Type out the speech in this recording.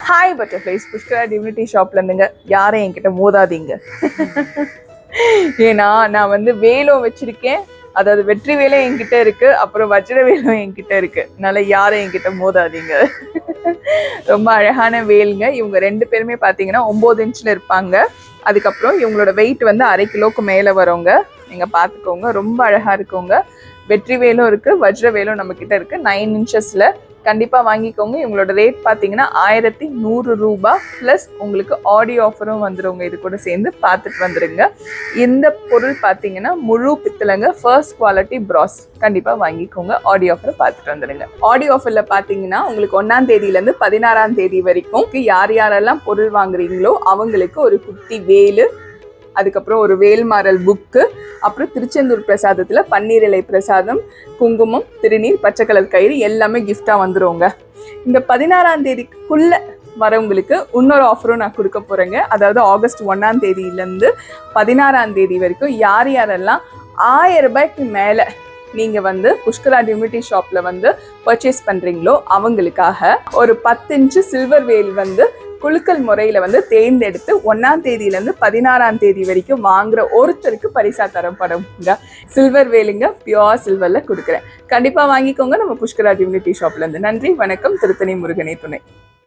Hi butterflies, Pushkara divinity ஷாப்ல இருந்துங்க. யாரையும் என்கிட்ட மோதாதீங்க. ஏன்னா நான் வந்து வேலும் வச்சிருக்கேன், அதாவது வெற்றி வேலும் என்கிட்ட இருக்கு, அப்புறம் வஜ்ர வேலும் என்கிட்ட இருக்கு. அதனால யாரும் என்கிட்ட மோதாதீங்க. ரொம்ப அழகான வேலுங்க. இவங்க 2 பேருமே பார்த்தீங்கன்னா 9 இன்ச்ல இருப்பாங்க. அதுக்கப்புறம் இவங்களோட வெயிட் வந்து 1/2 கிலோக்கு மேலே வருங்க. நீங்க பார்த்துக்கோங்க, ரொம்ப அழகா இருக்குங்க. வெற்றி வேலும் இருக்கு, வஜ்ர வேலும் நம்ம கிட்ட இருக்கு 9 இன்ச்சஸ்ல. கண்டிப்பா வாங்கிக்கோங்க. இவங்களோட ரேட் பார்த்தீங்கன்னா 1100 ரூபாய் பிளஸ் உங்களுக்கு ஆடியோ ஆஃபரும் வந்துருங்க. இது கூட சேர்ந்து பார்த்துட்டு வந்துருங்க. இந்த பொருள் பார்த்தீங்கன்னா முழு பித்தளைங்க, ஃபர்ஸ்ட் குவாலிட்டி பிராஸ். கண்டிப்பா வாங்கிக்கோங்க. ஆடியோ ஆஃபர் பார்த்துட்டு வந்துடுங்க. ஆடியோ ஆஃபர்ல பார்த்தீங்கன்னா உங்களுக்கு 1ஆம் தேதியிலேருந்து 16ஆம் தேதி வரைக்கும் யார் யாரெல்லாம் பொருள் வாங்குறீங்களோ அவங்களுக்கு ஒரு குட்டி வேலு, அதுக்கப்புறம் ஒரு வேல்மாறல் புக்கு, அப்புறம் திருச்செந்தூர் பிரசாதத்தில் பன்னீர் இலை பிரசாதம், குங்குமம், திருநீர், பச்சை கலர் கயிறு எல்லாமே கிஃப்டாக வந்துருவோங்க. இந்த 16ஆம் தேதிக்குள்ள வரவங்களுக்கு இன்னொரு ஆஃபரும் நான் கொடுக்க போகிறேங்க. அதாவது ஆகஸ்ட் 1ஆம் தேதியிலேருந்து 16ஆம் தேதி வரைக்கும் யார் யாரெல்லாம் 1000 ரூபாய்க்கு மேலே நீங்கள் வந்து புஷ்கரா டிவினிட்டி ஷாப்பில் வந்து பர்ச்சேஸ் பண்ணுறீங்களோ அவங்களுக்காக ஒரு 10 இன்ச்சு சில்வர் வேல் வந்து குலுக்கல் முறையில் வந்து தேர்ந்தெடுத்து 1ஆம் தேதியிலேருந்து 16ஆம் தேதி வரைக்கும் வாங்குற ஒருத்தருக்கு பரிசா தரப்படுங்க. சில்வர் வேலுங்க, பியோர் சில்வரில் கொடுக்குறேன். கண்டிப்பாக வாங்கிக்கோங்க நம்ம புஷ்கரா டிவினிட்டி ஷாப்லேருந்து. நன்றி, வணக்கம். திருத்தணி முருகனே துணை.